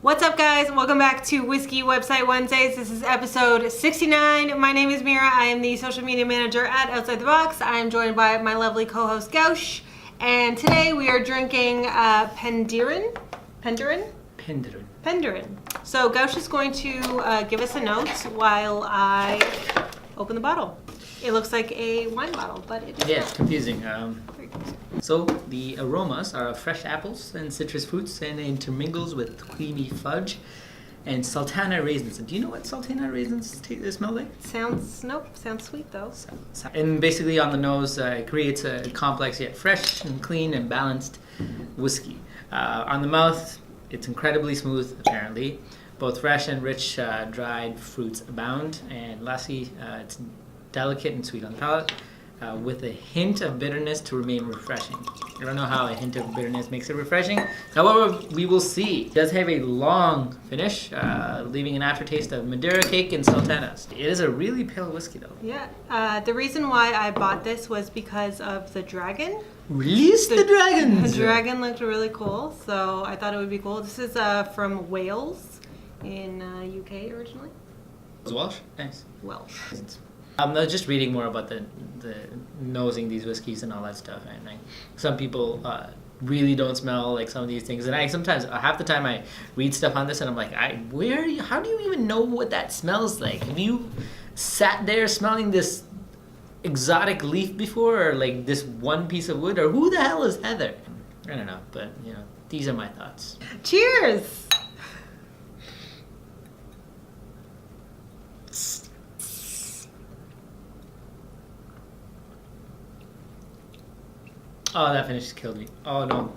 What's up, guys? Welcome back to Whiskey Website Wednesdays. This is episode 69. My name is Mira. I am the social media manager at Outside the Box. I am joined by my lovely co-host Gaush, and today we are drinking Penderin. So Gaush is going to give us a note while I open the bottle. It looks like a wine bottle, but it is Yeah, not. it's confusing. Very confusing. So the aromas are of fresh apples and citrus fruits, and it intermingles with creamy fudge and sultana raisins. Do you know what sultana raisins smell like? Sounds sweet though. And basically on the nose, it creates a complex yet fresh and clean and balanced whiskey. On the mouth, it's incredibly smooth, apparently. Both fresh and rich dried fruits abound. And lastly, it's delicate and sweet on the palate, with a hint of bitterness to remain refreshing. I don't know how a hint of bitterness makes it refreshing. However, we will see. It does have a long finish, leaving an aftertaste of Madeira cake and sultanas. It is a really pale whiskey, though. Yeah. The reason why I bought this was because of the dragon. Release the dragons! The dragon looked really cool, so I thought it would be cool. This is from Wales in UK originally. It's Welsh? Nice. Welsh. I'm just reading more about the nosing these whiskeys and all that stuff, and some people really don't smell like some of these things, and I sometimes half the time I read stuff on this and I'm like, how do you even know what that smells like? Have you sat there smelling this exotic leaf before, or like this one piece of wood, or who the hell is Heather? I don't know, but these are my thoughts. Cheers! Oh, that finish killed me. Oh no.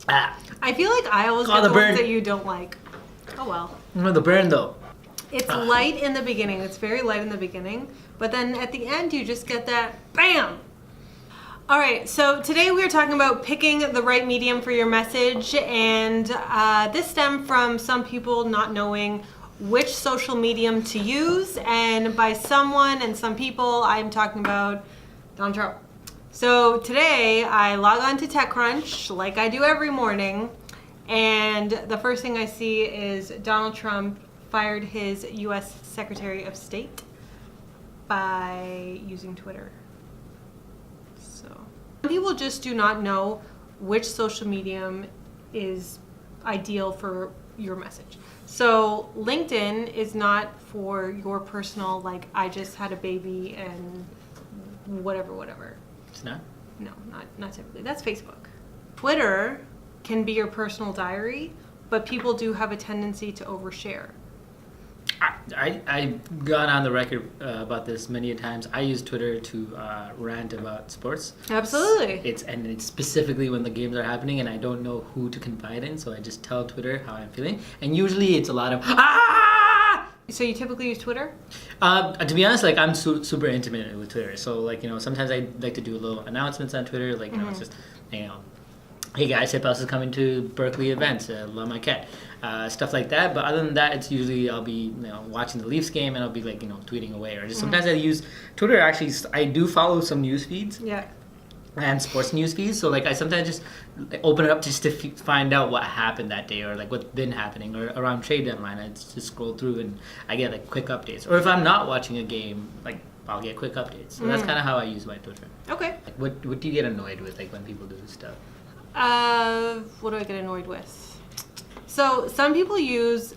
I feel like I always get the the burn. ones that you don't like. Oh well. No, the burn though. It's light in the beginning. It's very light in the beginning. But then at the end, you just get that BAM! All right, so today we are talking about picking the right medium for your message. And this stemmed from some people not knowing which social medium to use. And by someone and some people, I'm talking about Donald Trump. So today I log on to TechCrunch like I do every morning, and the first thing I see is Donald Trump fired his U.S. Secretary of State by using Twitter. So people just do not know which social medium is ideal for your message. So LinkedIn is not for your personal, like, I just had a baby and whatever. It's not? No, not typically. That's Facebook. Twitter can be your personal diary, but people do have a tendency to overshare. I've gone on the record about this many a times. I use Twitter to rant about sports. Absolutely. It's specifically when the games are happening and I don't know who to confide in, so I just tell Twitter how I'm feeling. And usually it's a lot of So you typically use Twitter? To be honest, like I'm super intimate with Twitter. So like sometimes I like to do little announcements on Twitter. Like it's just hey guys, hip house is coming to Berkeley events. La Maquette, stuff like that. But other than that, it's usually I'll be watching the Leafs game and I'll be like tweeting away, or just sometimes I use Twitter. Actually, I do follow some news feeds. Yeah. And sports news feeds, so like I sometimes just open it up just to find out what happened that day, or like what's been happening, or around trade deadline. I just scroll through and I get like quick updates. Or if I'm not watching a game, like I'll get quick updates. So that's kind of how I use my Twitter. Okay. Like, what do you get annoyed with, like when people do this stuff? What do I get annoyed with? So some people use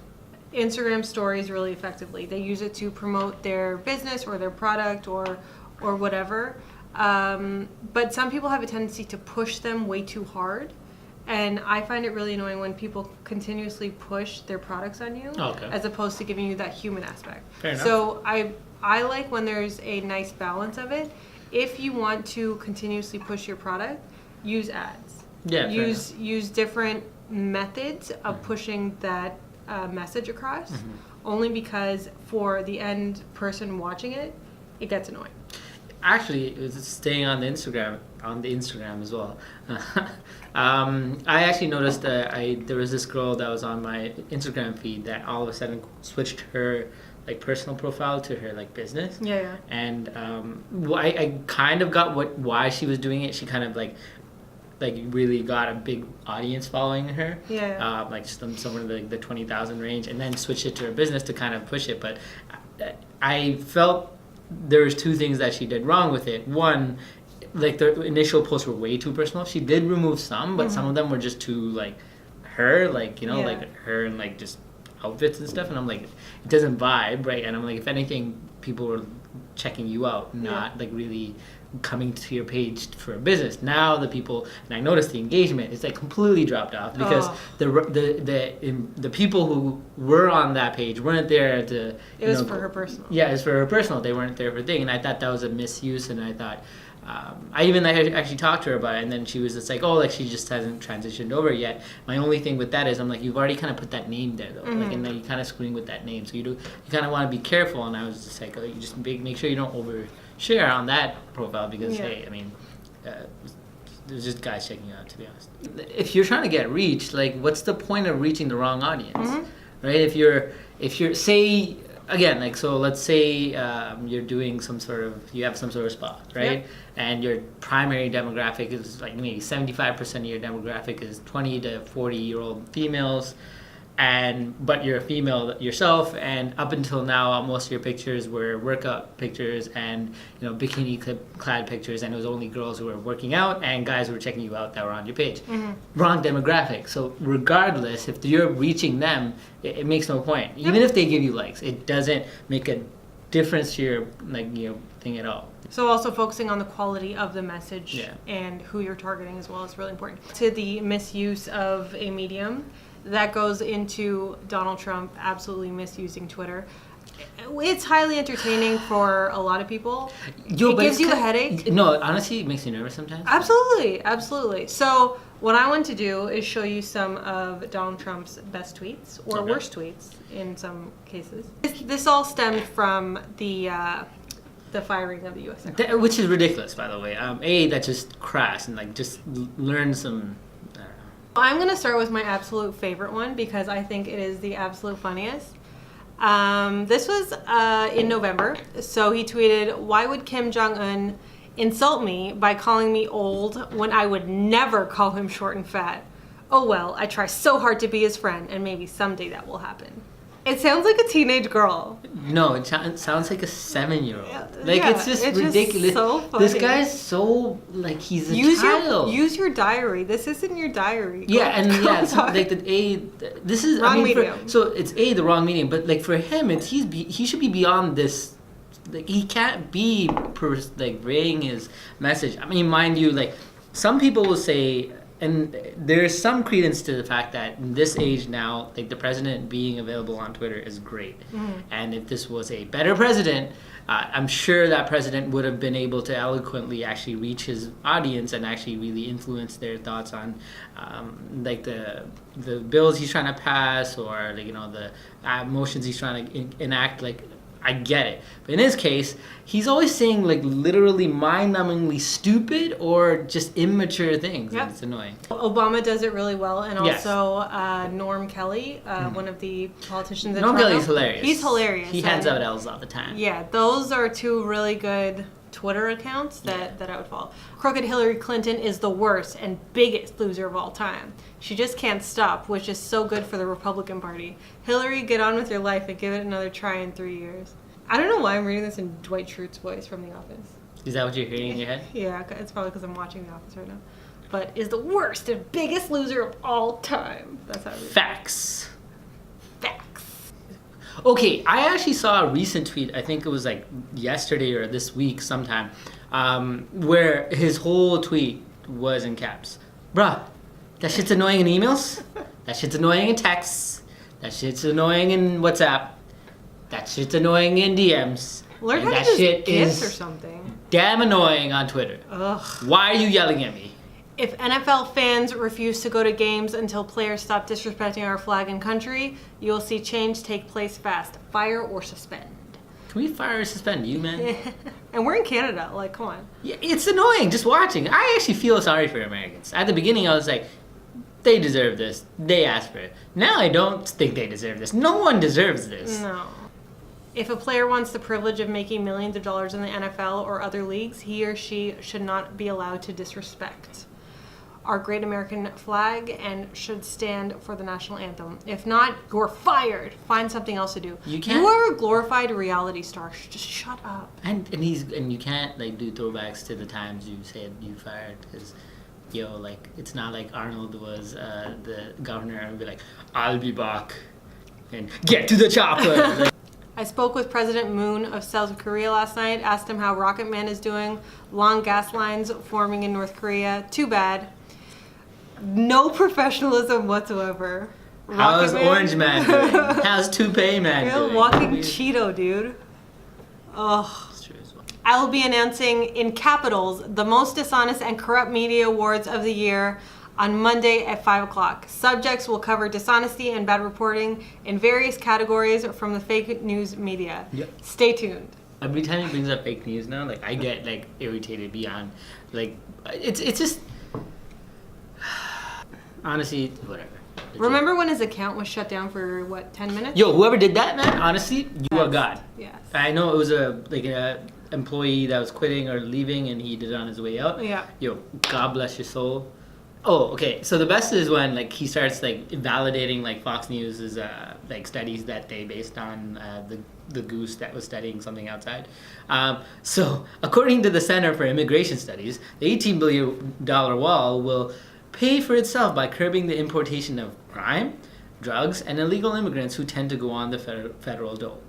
Instagram stories really effectively. They use it to promote their business or their product or whatever. But some people have a tendency to push them way too hard. And I find it really annoying when people continuously push their products on you, as opposed to giving you that human aspect. Fair enough. So I like when there's a nice balance of it. If you want to continuously push your product, use ads. Yeah. Use different methods of pushing that message across. Only because for the end person watching it, it gets annoying. Actually, it was staying on the Instagram as well. I actually noticed that there was this girl that was on my Instagram feed that all of a sudden switched her like personal profile to her like business. Yeah. And I kind of got why she was doing it. She kind of like like really got a big audience following her. Yeah. Like somewhere in the 20,000 range, and then switched it to her business to kind of push it. But I felt there was two things that she did wrong with it. One, like the initial posts were way too personal. She did remove some, but some of them were just too like her, like, you know, like her and like just outfits and stuff. And I'm like, it doesn't vibe, right? And I'm like, if anything, people were checking you out, not like really coming to your page for a business. Now the people, and I noticed the engagement, it's like completely dropped off because the people who were on that page weren't there to. It was for her personal. Yeah, it was for her personal. They weren't there for thing, and I thought that was a misuse. And I thought, I even actually talked to her about it, and then she was just like, oh, like she just hasn't transitioned over yet. My only thing with that is I'm like, you've already kind of put that name there though, like, and then you kind of screwing with that name, so you kind of want to be careful. And I was just like, oh, you just make sure you don't overshare on that profile because hey, I mean, there's just guys checking you out, to be honest. If you're trying to get reach, like, what's the point of reaching the wrong audience, right? If you're say. Again, like, so let's say you're doing you have some sort of spa, right? Yep. And your primary demographic is like maybe 75% of your demographic is 20 to 40-year-old females, but you're a female yourself, and up until now, most of your pictures were workout pictures and, you know, bikini clad pictures, and it was only girls who were working out and guys who were checking you out that were on your page. Wrong demographic. So regardless, if you're reaching them, it makes no point. Even if they give you likes, it doesn't make a difference to your thing at all. So also focusing on the quality of the message and who you're targeting as well is really important. To the misuse of a medium, that goes into Donald Trump absolutely misusing Twitter. It's highly entertaining for a lot of people. It gives you a headache. No, honestly, it makes you nervous sometimes. Absolutely. So what I want to do is show you some of Donald Trump's best tweets, or worst tweets in some cases. This all stemmed from the firing of the U.S. Secretary. Which is ridiculous, by the way. That's just crass, and like just learn some. I'm going to start with my absolute favorite one because I think it is the absolute funniest. This was in November. So he tweeted, "Why would Kim Jong-un insult me by calling me old when I would never call him short and fat? Oh well, I try so hard to be his friend, and maybe someday that will happen." It sounds like a teenage girl. No, it sounds like a 7-year-old. Like, it's just ridiculous. Just so funny. This guy's so, like, he's a child. Use your diary. This isn't your diary. So, like, this is wrong medium. So it's the wrong medium, but like for him, he should be beyond this. Like, he can't be relaying his message. I mean, mind you, like, some people will say. And there's some credence to the fact that in this age now, like, the president being available on Twitter is great. And if this was a better president, I'm sure that president would have been able to eloquently actually reach his audience and actually really influence their thoughts on like the bills he's trying to pass, or like, you know, the motions he's trying to enact. Like, I get it. But in his case, he's always saying like literally mind-numbingly stupid or just immature things. Yep. And it's annoying. Obama does it really well, and also Norm Kelly, one of the politicians in Norm Toronto. Kelly's hilarious. He's hilarious. He hands out L's all the time. Yeah, those are two really good Twitter accounts that I would follow. Crooked Hillary Clinton is the worst and biggest loser of all time. She just can't stop, which is so good for the Republican Party. Hillary, get on with your life and give it another try in 3 years. I don't know why I'm reading this in Dwight Schrute's voice from The Office. Is that what you're hearing in your head? Yeah, it's probably because I'm watching The Office right now. But is the worst and biggest loser of all time. That's how I read it. Facts. Okay, I actually saw a recent tweet, I think it was like yesterday or this week sometime, where his whole tweet was in caps. Bruh, that shit's annoying in emails. That shit's annoying in texts. That shit's annoying in WhatsApp. That shit's annoying in DMs. Learn and how that to shit GIFs is or something. Damn annoying on Twitter. Ugh. Why are you yelling at me? If NFL fans refuse to go to games until players stop disrespecting our flag and country, you will see change take place fast. Fire or suspend. Can we fire or suspend you, man? And we're in Canada. Like, come on. Yeah, it's annoying just watching. I actually feel sorry for Americans. At the beginning, I was like, they deserve this. They asked for it. Now I don't think they deserve this. No one deserves this. No. If a player wants the privilege of making millions of dollars in the NFL or other leagues, he or she should not be allowed to disrespect. our great American flag and should stand for the national anthem. If not, you're fired. Find something else to do. You are a glorified reality star. Just shut up. And you can't like do throwbacks to the times you said you fired, because like it's not like Arnold was the governor and be like, I'll be back and get to the chopper. Like, I spoke with President Moon of South Korea last night, asked him how Rocket Man is doing. Long gas lines forming in North Korea. Too bad. No professionalism whatsoever. How's Orange Man doing? How's Toupee Man doing? Walking Cheeto, dude. Ugh. I will be announcing in capitals the most dishonest and corrupt media awards of the year on Monday at 5 o'clock. Subjects will cover dishonesty and bad reporting in various categories from the fake news media. Yep. Stay tuned. Every time he brings up fake news now, like I get like irritated beyond, like it's just honestly whatever. Remember when his account was shut down for what, 10 minutes? Yo, whoever did that, man, honestly, you are God. Yes. I know it was a employee that was quitting or leaving, and he did it on his way out. Yeah. Yo, God bless your soul. Oh, okay. So the best is when like he starts like validating like Fox News's like studies that they based on the goose that was studying something outside. So according to the Center for Immigration Studies, the $18 billion wall will pay for itself by curbing the importation of crime, drugs, and illegal immigrants who tend to go on the federal dole.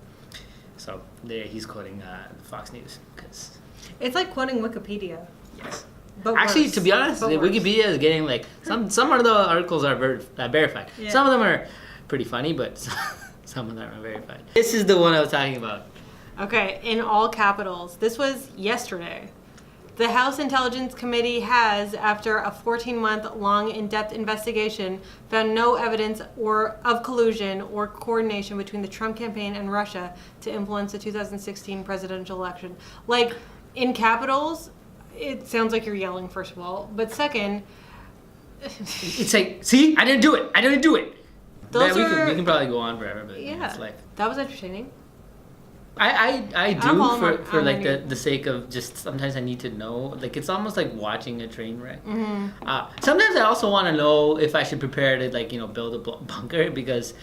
So there he's quoting Fox News, because it's like quoting Wikipedia. Yes. But actually, worse. to be honest, Wikipedia is getting like some of the articles are verified. Yeah. Some of them are pretty funny, but some of them are verified. This is the one I was talking about. Okay, in all capitals. This was yesterday. The House Intelligence Committee has, after a 14-month-long in-depth investigation, found no evidence of collusion or coordination between the Trump campaign and Russia to influence the 2016 presidential election. Like, in capitals, it sounds like you're yelling, first of all. But second... it's like, see? I didn't do it. I didn't do it. We can probably go on forever, but yeah, it's life. That was entertaining. I do for like the sake of just sometimes I need to know, like it's almost like watching a train wreck. Mm-hmm. Sometimes I also want to know if I should prepare to like build a bunker, because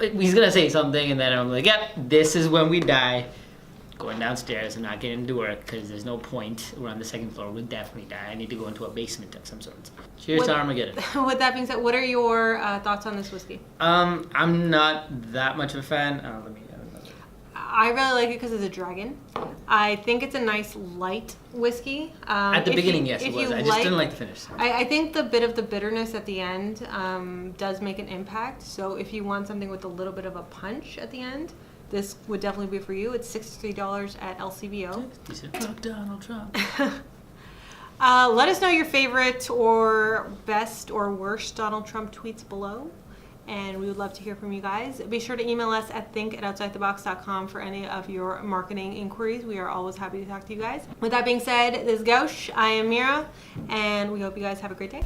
he's gonna say something and then I'm like, yep, this is when we die. Going downstairs and not getting to work because there's no point. We're on the second floor. We'll definitely die. I need to go into a basement of some sort. Cheers to Armageddon. With that being said, what are your thoughts on this whiskey? I'm not that much of a fan. I really like it because it's a dragon. I think it's a nice light whiskey. At the beginning, yes, it was. I just didn't like the finish. I think the bit of the bitterness at the end does make an impact. So if you want something with a little bit of a punch at the end, this would definitely be for you. It's $63 at LCBO. Fuck Donald Trump. Let us know your favorite or best or worst Donald Trump tweets below. And we would love to hear from you guys. Be sure to email us at think@outsidethebox.com for any of your marketing inquiries. We are always happy to talk to you guys. With that being said, this is Gaush. I am Mira. And we hope you guys have a great day.